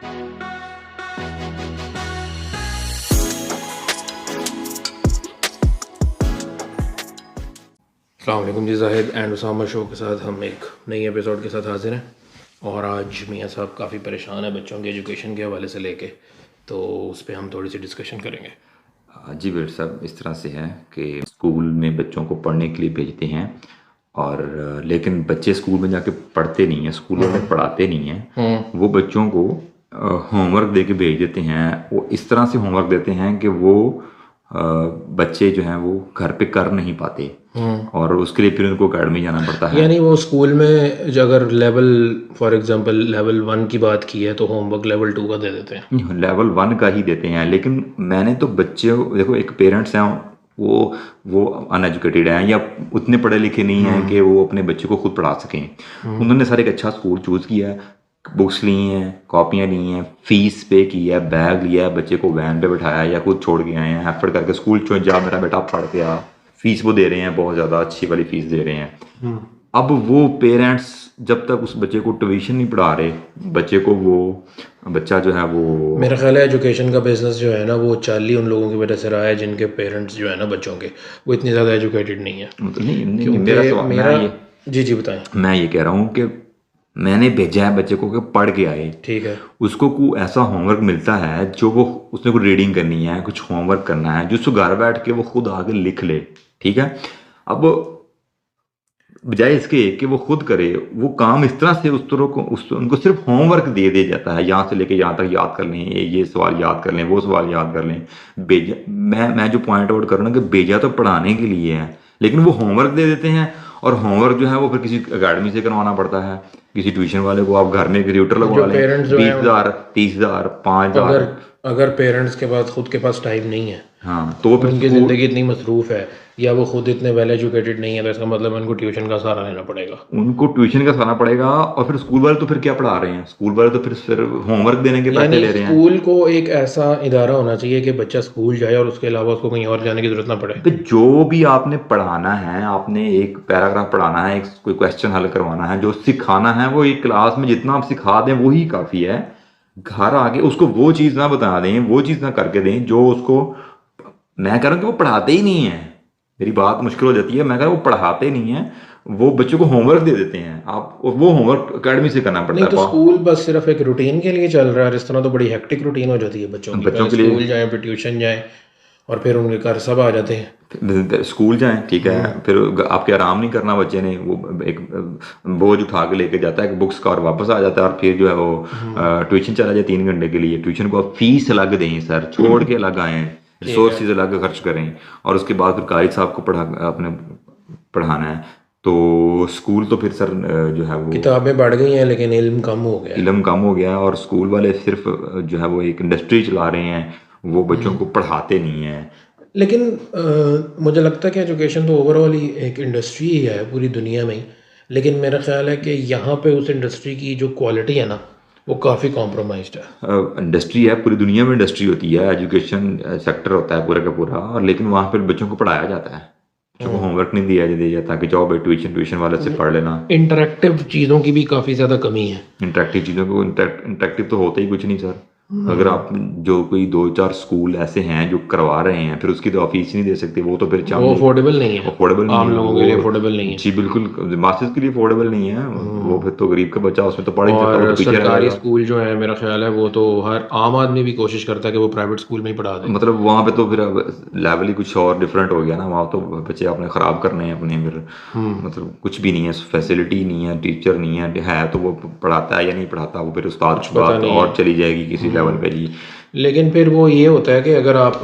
अस्सलाम वालेकुम जी, Zahid and Usama show के साथ हम एक नई एपिसोड के साथ हाजिर हैं। और आज मियाँ साहब काफ़ी परेशान है बच्चों के एजुकेशन के हवाले से लेके, तो उस पर हम थोड़ी सी डिस्कशन करेंगे। जी बिल्कुल साहब, इस तरह से है कि स्कूल में बच्चों को पढ़ने के लिए भेजते हैं और लेकिन बच्चे स्कूल में जाके पढ़ते नहीं हैं, स्कूल वाले पढ़ाते नहीं हैं। वो बच्चों को होमवर्क दे के भेज देते हैं। वो इस तरह से होमवर्क देते हैं कि वो बच्चे जो हैं वो घर पे कर नहीं पाते और उसके लिए फिर उनको अकेडमी जाना पड़ता है। यानी वो स्कूल में जो अगर लेवल फॉर एग्जांपल लेवल 1 की बात की है तो होमवर्क लेवल 2 का दे देते हैं। लेवल 1 का ही देते हैं, लेकिन मैंने तो बच्चे देखो, एक पेरेंट्स हैं वो अनएजुकेटेड हैं या उतने पढ़े लिखे नहीं हैं कि वो अपने बच्चे को खुद पढ़ा सकें। उन्होंने सर एक अच्छा स्कूल चूज़ किया है, बुक्स ली हैं, कॉपियाँ ली हैं, फीस पे की है, बैग लिया है, बच्चे को वैन पे बिठाया या खुद छोड़ के आए हैं, एफर्ट करके स्कूल जा मेरा बेटा पढ़ के आ। फीस वो दे रहे हैं, बहुत ज़्यादा अच्छी वाली फीस दे रहे हैं। अब वो पेरेंट्स जब तक उस बच्चे को ट्यूशन नहीं पढ़ा रहे, बच्चे को वो बच्चा जो है वो, मेरा ख्याल है एजुकेशन का बिजनेस जो है ना वो चाली उन लोगों की वजह से रहा है जिनके पेरेंट्स जो है ना बच्चों के वो इतने ज़्यादा एजुकेटेड नहीं है। मतलब नहीं मेरा सवाल, जी बताएं। मैं ये कह रहा हूँ कि मैंने भेजा है बच्चे को कि पढ़ के आए, ठीक है, उसको कोई ऐसा होमवर्क मिलता है जो वो उसने कोई रीडिंग करनी है, कुछ होमवर्क करना है, जो उसको घर बैठ के वो खुद आगे लिख ले, ठीक है। अब बजाय इसके कि वो खुद करे, वो काम इस तरह से उस तरह को उनको सिर्फ होमवर्क दे दिया जाता है, यहाँ से लेके यहाँ तक याद कर लें, ये सवाल याद कर लें, वो सवाल याद कर लें। भेजा, मैं जो पॉइंट आउट कर रहा हूँ कि भेजा तो पढ़ाने के लिए है, लेकिन वो होमवर्क दे देते हैं और होमवर्क जो है वो फिर किसी अकेडमी से करवाना पड़ता है, किसी ट्यूशन वाले को। आप घर में ट्यूटर लगवा लें, 20,000 30,000 5,000। अगर पेरेंट्स के पास खुद के पास टाइम नहीं है, हाँ, तो फिर उनकी ज़िंदगी इतनी मसरूफ़ है या वो खुद इतने वेल एजुकेटेड नहीं है, तो इसका मतलब उनको ट्यूशन का सहारा लेना पड़ेगा। उनको ट्यूशन का सहारा पड़ेगा। और फिर स्कूल वाले तो फिर क्या पढ़ा रहे हैं, स्कूल वाले तो फिर होमवर्क देने के पैसे ले रहे हैं। स्कूल को एक ऐसा इदारा होना चाहिए कि बच्चा स्कूल जाए और उसके अलावा उसको कहीं और जाने की जरूरत ना पड़े। तो जो भी आपने पढ़ाना है, आपने एक पैराग्राफ पढ़ाना है, एक कोई क्वेश्चन हल करवाना है, जो सिखाना है, वो एक क्लास में जितना आप सिखा दें वही काफ़ी है। घर आके उसको वो चीज़ ना बता दें, वो चीज़ ना करके दें जो उसको, मैं कह रहा हूँ कि वो पढ़ाते ही नहीं है। मेरी बात मुश्किल हो जाती है, मैं कह रहा हूँ वो पढ़ाते नहीं है, वो बच्चों को होमवर्क दे देते हैं। आप वो होमवर्क अकेडमी से करना पड़ता नहीं है। तो स्कूल बस सिर्फ एक रूटीन के लिए चल रहा है, इस तरह तो बड़ी हेक्टिक रूटीन हो जाती है बच्चों की। बच्चों के लिए स्कूल जाएं, फिर ट्यूशन जाएं और फिर उनके घर सब आ जाते हैं। स्कूल जाएं, ठीक है, फिर आपके आराम नहीं करना बच्चे ने, वो एक बोझ उठा के लेके जाता है बुक्स का और वापस आ जाता है, और फिर जो है वो ट्यूशन चला जाए 3 घंटे के लिए। ट्यूशन को आप फीस अलग दें सर, छोड़ के अलग आएँ, रिसोर्सेज अलग खर्च करें, और उसके बाद फिर कारिद साहब को अपने पढ़ाना है। तो स्कूल तो फिर सर जो है वो, किताबें बढ़ गई हैं लेकिन इल्म कम हो गया। इल्म कम हो गया, और स्कूल वाले सिर्फ जो है वो एक इंडस्ट्री चला रहे हैं, वो बच्चों को पढ़ाते नहीं हैं। लेकिन मुझे लगता है कि एजुकेशन तो ओवरऑल ही एक इंडस्ट्री ही है पूरी दुनिया में ही, लेकिन मेरा ख्याल है कि यहाँ पे उस इंडस्ट्री की जो क्वालिटी है ना वो काफ़ी कॉम्प्रोमाइज्ड है। इंडस्ट्री है, पूरी दुनिया में इंडस्ट्री होती है, एजुकेशन सेक्टर होता है पूरा का पूरा, और लेकिन वहाँ पर बच्चों को पढ़ाया जाता है, बच्चों को होमवर्क नहीं दिया जाता कि जाओ भाई ट्यूशन वाले से पढ़ लेना। इंटरेक्टिव चीज़ों की भी काफ़ी ज़्यादा कमी है। इंटरेक्टिव चीज़ों को इंटरेक्टिव तो होता ही कुछ नहीं सर। अगर आप जो कोई 2-4 स्कूल ऐसे हैं जो करवा रहे हैं, फिर उसकी तो आप फीस नहीं दे सकते, वो तो फिर वो अफोर्डेबल नहीं है, अफोर्डेबल आम लोगों के लिए अफोर्डेबल नहीं है। जी बिल्कुल, मास्टर्स के लिए अफोर्डेबल नहीं है, वो फिर तो गरीब का बच्चा उसमें तो पढ़ ही सकता है, और सरकारी स्कूल जो है मेरा ख्याल है वो तो हर आम आदमी भी कोशिश करता है कि वो प्राइवेट स्कूल में ही पढ़ा दे। मतलब वहाँ पे तो फिर लेवल ही कुछ और डिफरेंट हो गया ना, वहाँ तो बच्चे आपने ख़राब करने हैं अपने, फिर मतलब कुछ भी नहीं है, फैसिलिटी नहीं है, टीचर नहीं है तो वो पढ़ाता है या नहीं पढ़ाता, वो फिर उस्ताद की बात और चली जाएगी किसी लेवल पे जी। लेकिन फिर वो ये होता है कि अगर आप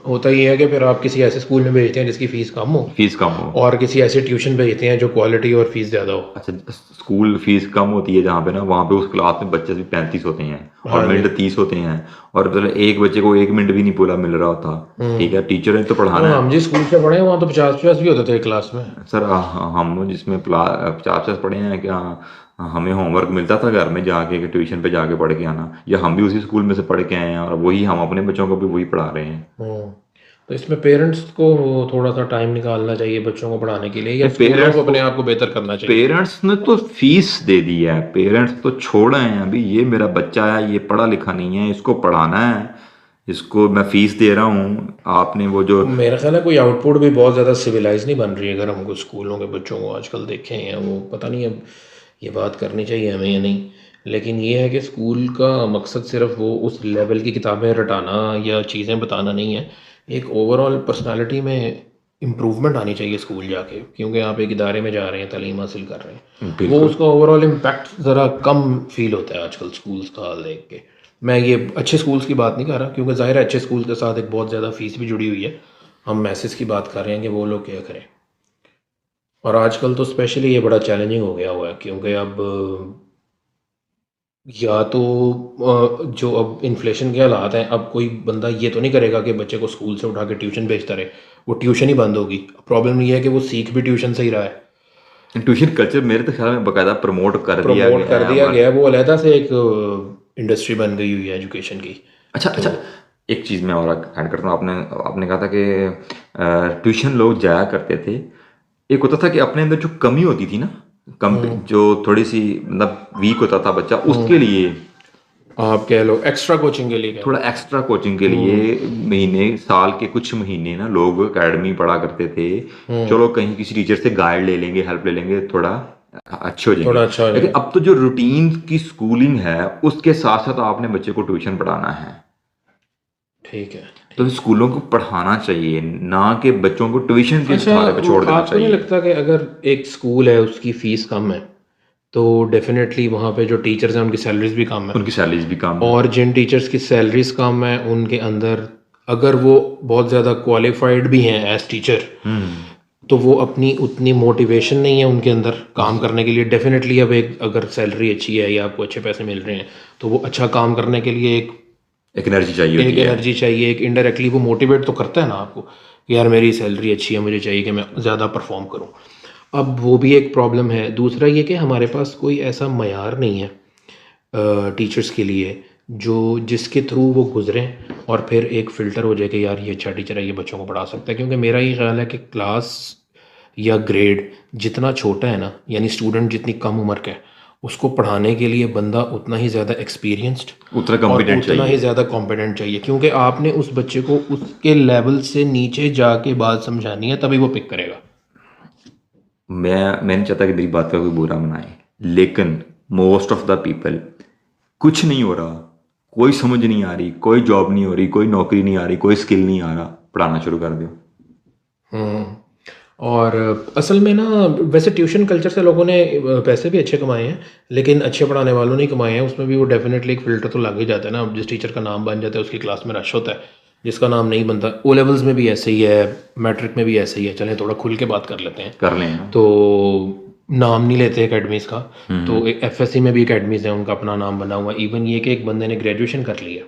होता ही है कि फिर आप किसी ऐसे स्कूल में भेजते हैं जिसकी फ़ीस कम हो, और किसी ऐसे ट्यूशन भेजते हैं जो क्वालिटी और फीस ज़्यादा हो। अच्छा, स्कूल फीस कम होती है जहाँ पे ना, वहाँ पे उस क्लास में बच्चे भी 35 होते हैं और मिनट 30 होते हैं, और मतलब एक बच्चे को 1 मिनट भी नहीं पूरा मिल रहा होता, ठीक है, टीचर ने तो पढ़ाना है। हम जिस स्कूल से पढ़े वहाँ तो 50-50 भी होते थे क्लास में सर। हम जिसमें 50-50 पढ़े हैं, क्या हमें होमवर्क मिलता था घर में जाके कि ट्यूशन पे जाके पढ़ के आना, या हम भी उसी स्कूल में से पढ़ के आए हैं और वही हम अपने बच्चों को भी वही पढ़ा रहे हैं। तो इसमें पेरेंट्स को थोड़ा सा टाइम निकालना चाहिए बच्चों को पढ़ाने के लिए, या स्कूलों पेरेंट्स को अपने तो आप को बेहतर करना चाहिए? पेरेंट्स ने तो फीस दे दी है, पेरेंट्स तो छोड़ हैं अभी, ये मेरा बच्चा है, ये पढ़ा लिखा नहीं है, इसको पढ़ाना है, इसको मैं फीस दे रहा हूँ, आपने वो जो मेरा ख्याल है कोई आउटपुट भी बहुत ज़्यादा सिविलाइज नहीं बन रही है। अगर हमको स्कूलों के बच्चों को आजकल देखें हैं, वो पता नहीं अब ये बात करनी चाहिए हमें या नहीं, लेकिन ये है कि स्कूल का मकसद सिर्फ वो उस लेवल की किताबें रटाना या चीज़ें बताना नहीं है। एक ओवरऑल पर्सनालिटी में इम्प्रूवमेंट आनी चाहिए स्कूल जाके, क्योंकि आप एक इदारे में जा रहे हैं, तालीम हासिल कर रहे हैं, वो बिल्कुल उसका ओवरऑल इम्पैक्ट ज़रा कम फील होता है आजकल स्कूल्स का हाल देख के। मैं ये अच्छे स्कूल्स की बात नहीं कर रहा, क्योंकि ज़ाहिर है अच्छे स्कूल के साथ एक बहुत ज़्यादा फ़ीस भी जुड़ी हुई है। हम मैसेज की बात कर रहे हैं कि वो लोग क्या करें। और आजकल तो स्पेशली ये बड़ा चैलेंजिंग हो गया हुआ है, क्योंकि अब या तो जो अब इन्फ्लेशन के हालात हैं, अब कोई बंदा ये तो नहीं करेगा कि बच्चे को स्कूल से उठा के ट्यूशन भेजता रहे, वो ट्यूशन ही बंद होगी। प्रॉब्लम ये है कि वो सीख भी ट्यूशन से ही रहा है। ट्यूशन कल्चर मेरे तो ख्याल में बाकायदा प्रमोट कर दिया प्रमोट गया कर है दिया हमारे। गया है, वो अलहदा से एक इंडस्ट्री बन गई हुई है एजुकेशन की। अच्छा अच्छा, एक चीज़ मैं और ऐड करता हूँ, आपने आपने कहा था कि ट्यूशन लोग जाया करते थे, एक होता था कि अपने अंदर जो कमी होती थी ना, कम जो थोड़ी सी मतलब वीक होता था बच्चा, उसके लिए आप कह लो एक्स्ट्रा कोचिंग के लिए कह थोड़ा लो। एक्स्ट्रा कोचिंग के लिए महीने, साल के कुछ महीने ना लोग एकेडमी पढ़ा करते थे, चलो कहीं किसी टीचर से गाइड ले लेंगे, हेल्प ले लेंगे, थोड़ा अच्छे हो जाएंगे। थोड़ा अच्छा हो लेकिन जाएगा। अब तो जो रूटीन की स्कूलिंग है उसके साथ साथ आपने बच्चे को ट्यूशन पढ़ाना है, ठीक है, तो ठीक है। स्कूलों को पढ़ाना चाहिए, ना कि बच्चों को ट्यूशन के अच्छा, सहारे पे छोड़ देना आपको नहीं चाहिए। लगता कि अगर एक स्कूल है उसकी फ़ीस कम है, तो डेफिनेटली वहाँ पे जो टीचर्स हैं उनकी सैलरीज भी कम है, उनकी सैलरीज भी कम है। और जिन टीचर्स की सैलरीज कम है उनके अंदर अगर वो बहुत ज़्यादा क्वालिफाइड भी हैं एज टीचर, तो वो अपनी उतनी मोटिवेशन नहीं है उनके अंदर काम करने के लिए। डेफिनेटली अब एक अगर सैलरी अच्छी है या आपको अच्छे पैसे मिल रहे हैं, तो वो अच्छा काम करने के लिए एक एनर्जी चाहिए एक होती है। एनर्जी चाहिए, एक इनडायरेक्टली वो मोटिवेट तो करता है ना आपको कि यार मेरी सैलरी अच्छी है, मुझे चाहिए कि मैं ज़्यादा परफॉर्म करूँ। अब वो भी एक प्रॉब्लम है। दूसरा ये कि हमारे पास कोई ऐसा मयार नहीं है टीचर्स के लिए जो जिसके थ्रू वो गुजरें और फिर एक फ़िल्टर हो जाए कि यार ये अच्छा टीचर है, ये बच्चों को पढ़ा सकता है। क्योंकि मेरा ये ख्याल है कि क्लास या ग्रेड जितना छोटा है ना, यानी स्टूडेंट जितनी कम उम्र का है, उसको पढ़ाने के लिए बंदा उतना ही ज़्यादा एक्सपीरियंस्ड उतना और कॉम्पिटेंट उतना ही चाहिए। ज़्यादा कॉम्पिटेंट चाहिए, क्योंकि आपने उस बच्चे को उसके लेवल से नीचे जाके बात समझानी है, तभी वो पिक करेगा। मैं नहीं चाहता कि मेरी बात का कोई बुरा मनाए, लेकिन मोस्ट ऑफ द पीपल, कुछ नहीं हो रहा, कोई समझ नहीं आ रही, कोई जॉब नहीं हो रही, कोई नौकरी नहीं आ रही, कोई स्किल नहीं आ रहा, पढ़ाना शुरू कर दो। और असल में ना, वैसे ट्यूशन कल्चर से लोगों ने पैसे भी अच्छे कमाए हैं, लेकिन अच्छे पढ़ाने वालों ने कमाए हैं। उसमें भी वो डेफिनेटली एक फ़िल्टर तो लग ही जाता है ना। अब जिस टीचर का नाम बन जाता है उसकी क्लास में रश होता है, जिसका नाम नहीं बनता। ओ लेवल्स में भी ऐसे ही है, मैट्रिक में भी ऐसे ही है। चलें थोड़ा खुल के बात कर लेते हैं। कर लें ना। तो नाम नहीं लेते एकेडमीज़ का, तो एफएससी में भी एकेडमीज़ हैं, उनका अपना नाम बना हुआ है। इवन ये कि एक बंदे ने ग्रेजुएशन कर लिया,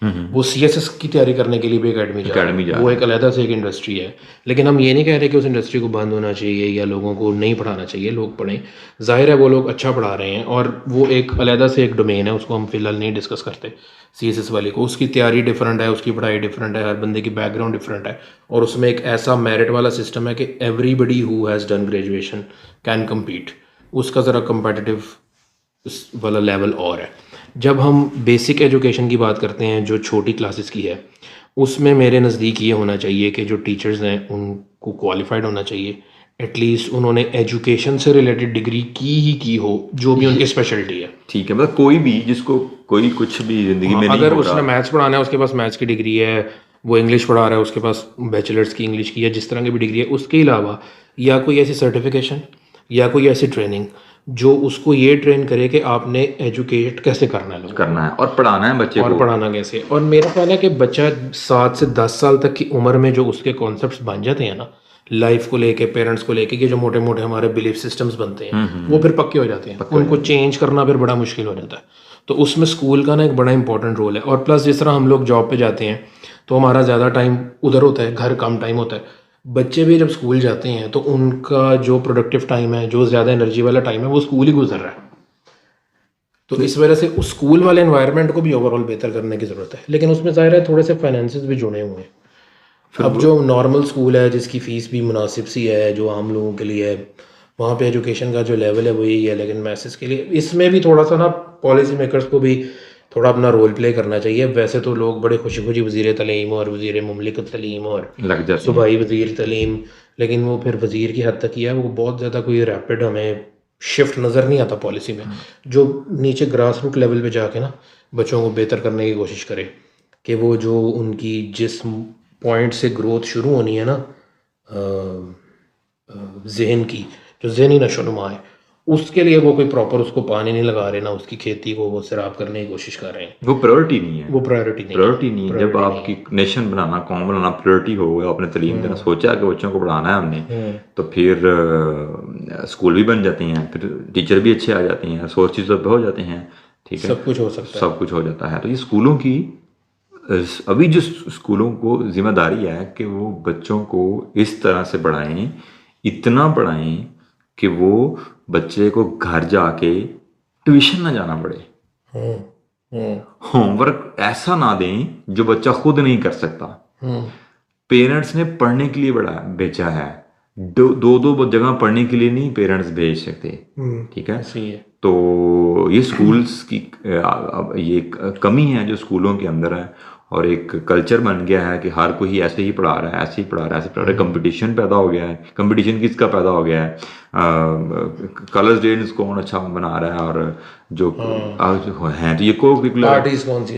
वो सीएसएस की तैयारी करने के लिए भी एकेडमी जा रहा एकेडमी है, जा वो रहा एक अलहदा से एक इंडस्ट्री है। लेकिन हम ये नहीं कह रहे कि उस इंडस्ट्री को बंद होना चाहिए या लोगों को नहीं पढ़ाना चाहिए, लोग पढ़ें। ज़ाहिर है वो लोग अच्छा पढ़ा रहे हैं, और वो एक अलहदा से एक डोमेन है, उसको हम फिलहाल नहीं डिस्कस करते। सीएसएस वाले को उसकी तैयारी डिफरेंट है, उसकी पढ़ाई डिफरेंट है, हर बंदे की बैकग्राउंड डिफरेंट है, और उसमें एक ऐसा मेरिट वाला सिस्टम है कि everybody who has done graduation can compete. उसका ज़रा कम्पटिटिव वाला लेवल और है। जब हम बेसिक एजुकेशन की बात करते हैं जो छोटी क्लासेस की है, उसमें मेरे नज़दीक ये होना चाहिए कि जो टीचर्स हैं उनको क्वालिफाइड होना चाहिए, एटलीस्ट उन्होंने एजुकेशन से रिलेटेड डिग्री की हो, जो भी उनकी स्पेशलिटी है। ठीक है, मतलब कोई भी जिसको कोई कुछ भी जिंदगी में नहीं अगर हो उसने रहा। मैथ्स पढ़ाना है, उसके पास मैथ्स की डिग्री है, वो इंग्लिश पढ़ा रहा है, उसके पास बैचलर्स की इंग्लिश की या जिस तरह की भी डिग्री है, उसके अलावा या कोई ऐसी सर्टिफिकेशन या कोई ऐसी ट्रेनिंग जो उसको ये ट्रेन करे कि आपने एजुकेट कैसे करना है लोगों को, करना है और पढ़ाना है बच्चे और को। पढ़ाना कैसे। और मेरा ख्याल है कि बच्चा 7 से 10 साल तक की उम्र में जो उसके कॉन्सेप्ट्स बन जाते हैं ना, लाइफ को लेके, पेरेंट्स को लेके, ये जो मोटे मोटे हमारे बिलीफ सिस्टम्स बनते हैं, वो फिर पक्के हो जाते हैं। उनको चेंज करना फिर बड़ा मुश्किल हो जाता है। तो उसमें स्कूल का ना एक बड़ा इंपॉर्टेंट रोल है। और प्लस जिस तरह हम लोग जॉब पे जाते हैं तो हमारा ज़्यादा टाइम उधर होता है, घर कम टाइम होता है। बच्चे भी जब स्कूल जाते हैं तो उनका जो प्रोडक्टिव टाइम है, जो ज़्यादा एनर्जी वाला टाइम है, वो स्कूल ही गुजर रहा है। तो इस वजह से उस स्कूल वाले एनवायरनमेंट को भी ओवरऑल बेहतर करने की ज़रूरत है। लेकिन उसमें ज़ाहिर है थोड़े से फाइनेंसेस भी जुड़े हुए हैं। अब जो नॉर्मल स्कूल है जिसकी फ़ीस भी मुनासिब सी है, जो आम लोगों के लिए है, वहाँ पे एजुकेशन का जो लेवल है वो यही है, लेकिन मैसेज के लिए इसमें भी थोड़ा सा ना पॉलिसी मेकर्स को भी थोड़ा अपना रोल प्ले करना चाहिए। वैसे तो लोग बड़े खुशी खुशी वज़ीर तलीम और वज़ीर मुमलिकत तलीम और लग जाते हैं। सूबाई वज़ीर तलीम, लेकिन वो फिर वज़ीर की हद तक ही है, वो बहुत ज़्यादा कोई रैपिड हमें शिफ्ट नज़र नहीं आता पॉलिसी में, जो नीचे ग्रास रूट लेवल पे जाके ना बच्चों को बेहतर करने की कोशिश करे, कि वो जो उनकी जिस पॉइंट से ग्रोथ शुरू होनी है ना जहन की, जो जहनी नशोनुमा है, उसके लिए वो कोई प्रॉपर उसको पानी नहीं लगा रहे ना, उसकी खेती को वो सैराब करने की कोशिश कर रहे हैं। वो प्रायोरिटी नहीं है, वो प्रायोरिटी नहीं प्रायोरिटी नहीं है। जब priority आपकी नेशन बनाना, कौम बनाना प्रायोरिटी हो, आपने तलीम देना सोचा कि बच्चों को पढ़ाना है हमने, तो फिर स्कूल भी बन जाते हैं, फिर टीचर भी अच्छे आ जाते हैं, सोर्सेज पे हो जाते हैं, ठीक है, सब कुछ हो सकता है। सब कुछ हो जाता है। तो ये स्कूलों की अभी जो स्कूलों को जिम्मेदारी है कि वो बच्चों को इस तरह से पढ़ाएं, इतना पढ़ाएं कि वो बच्चे को घर जाके ट्यूशन ना जाना पड़े, होमवर्क ऐसा ना दें जो बच्चा खुद नहीं कर सकता। पेरेंट्स ने पढ़ने के लिए भेजा है, दो जगह पढ़ने के लिए नहीं पेरेंट्स भेज सकते, ठीक है। तो ये स्कूल्स की ये कमी है जो स्कूलों के अंदर है, और एक कल्चर बन गया है कि हर कोई ऐसे ही पढ़ा रहा है, ऐसे ही पढ़ा रहा है, ऐसे पढ़ा रहा है। कंपटीशन पैदा हो गया है। कंपटीशन किसका पैदा हो गया है? कलर्स डेज कौन अच्छा बना रहा है, और जो हैं तो ये पार्टीज कौन सी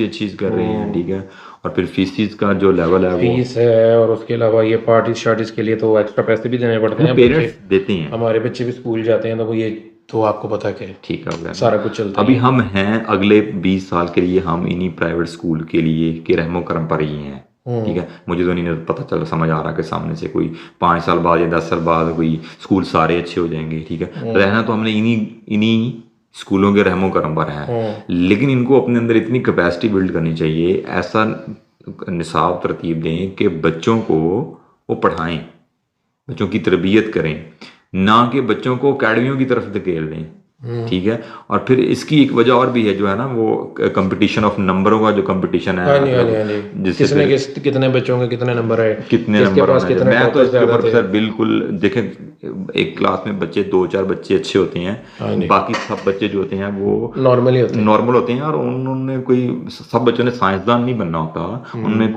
अच्छी कर रहे हैं, ठीक है। और फिर फीसिस का जो लेवल है फीस है, और उसके अलावा ये पार्टीज शार्टीज के लिए तो एक्स्ट्रा पैसे भी देने पड़ते हैं, पेरेंट्स देते हैं। हमारे बच्चे भी स्कूल जाते हैं तो वो ये तो आपको पता है, ठीक है, सारा कुछ चलता है। अभी हम हैं अगले 20 साल के लिए हम इन्हीं प्राइवेट स्कूल के लिए के रहमो करम पर ही हैं, ठीक है। मुझे तो नहीं पता चल समझ आ रहा कि सामने से कोई 5 साल बाद या 10 साल बाद कोई स्कूल सारे अच्छे हो जाएंगे, ठीक है। रहना तो हमने इन्हीं स्कूलों के रहमो करम पर है, लेकिन इनको अपने अंदर इतनी कैपेसिटी बिल्ड करनी चाहिए, ऐसा निसाब तरतीब दें कि बच्चों को वो पढ़ाएं, बच्चों की तरबियत करें, ना कि बच्चों को अकेडमियों की तरफ धकेल दें, ठीक है। और फिर इसकी एक वजह और भी है, जो है ना वो कंपटीशन ऑफ नंबरों का जो कंपटीशन है, जिससे कितने बच्चों के कितने नंबर आए, कितने नंबर आए। मैं तो इसके ऊपर सर बिल्कुल देखें, एक क्लास में बच्चे 2-4 बच्चे अच्छे होते हैं, बाकी सब बच्चे जो होते हैं वो नॉर्मल होते हैं, और उन्होंने कोई, सब बच्चों ने साइंसदान नहीं बनना होता, उन्होंने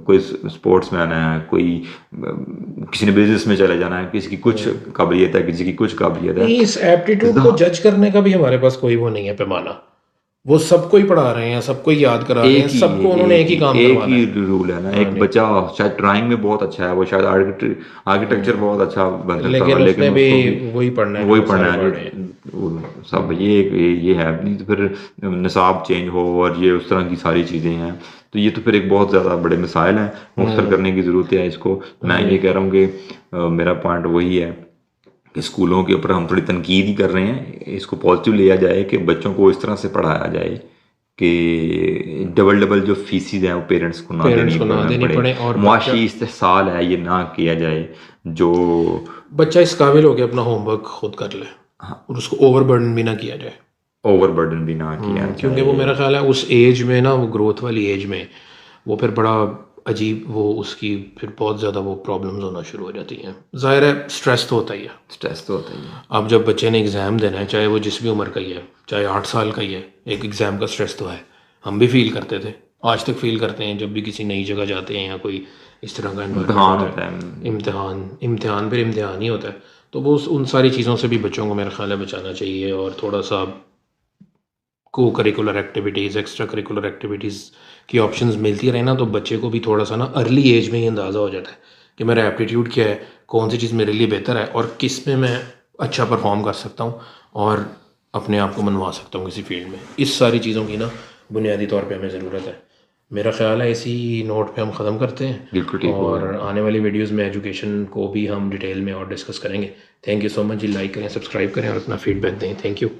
कोई स्पोर्ट्समैन है, कोई किसी ने बिजनेस में चले जाना है, किसी की कुछ काबिलियत है, किसी की कुछ काबिलियत है। इस एप्टीट्यूड को जज करने का भी हमारे पास कोई वो नहीं है पैमाना, वो सबको ही पढ़ा रहे हैं, सबको ही याद करा रहे हैं, सबको उन्होंने एक ही काम करवाना है। एक ही रूल है ना, एक बच्चा शायद ड्राइंग में बहुत अच्छा है, वो शायद आर्किटेक्चर बहुत अच्छा बन सकता है, लेकिन उसने भी वही पढ़ना है सब। ये है, तो फिर निसाब चेंज हो और ये उस तरह की सारी चीज़ें हैं, तो ये तो फिर एक बहुत ज़्यादा बड़े मिसाइल हैं, मुख्तर करने की ज़रूरत है इसको। मैं ये कह रहा हूँ कि मेरा पॉइंट वही है कि स्कूलों के ऊपर हम थोड़ी तनकीद ही कर रहे हैं, इसको पॉजिटिव लिया जाए कि बच्चों को इस तरह से पढ़ाया जाए कि डबल जो फीसिस हैं वो पेरेंट्स को ना देनी पड़े, और मुआशी इस्तेहसाल है ये ना किया जाए, जो बच्चा इस काबिल हो के अपना होमवर्क खुद कर ले, और उसको ओवरबर्डन भी ना किया जाए, क्योंकि वो मेरा ख्याल है उस एज में ना, वो ग्रोथ वाली एज में वो फिर बड़ा अजीब, वो उसकी फिर बहुत ज़्यादा वो प्रॉब्लम्स होना शुरू हो जाती हैं। ज़ाहिर है स्ट्रेस तो होता ही है, अब जब बच्चे ने एग्ज़ाम देना है, चाहे वो जिस भी उम्र का ही है, चाहे 8 साल का ही है, एक एग्ज़ाम का स्ट्रेस तो है। हम भी फील करते थे, आज तक फील करते हैं, जब भी किसी नई जगह जाते हैं या कोई इस तरह का इम्तिहान होता है, इम्तिहान फिर इम्तिहान ही होता है, तो वो उन सारी चीज़ों से भी बच्चों को मेरा ख्याल है बचाना चाहिए, और थोड़ा सा को curricular activities, extra curricular activities की ऑप्शंस मिलती रहे ना, तो बच्चे को भी थोड़ा सा ना अर्ली एज में ही अंदाज़ा हो जाता है कि मेरा एप्टीट्यूड क्या है, कौन सी चीज़ मेरे लिए बेहतर है, और किस में मैं अच्छा परफॉर्म कर सकता हूँ और अपने आप को मनवा सकता हूँ किसी फील्ड में। इस सारी चीज़ों की ना बुनियादी तौर पे हमें ज़रूरत है। मेरा ख्याल है इसी नोट पे हम ख़त्म करते हैं, और आने वाली वीडियोस में एजुकेशन को भी हम डिटेल में और डिस्कस करेंगे। थैंक यू सो मच जी, लाइक करें, सब्सक्राइब करें और अपना फीडबैक दें। Thank you.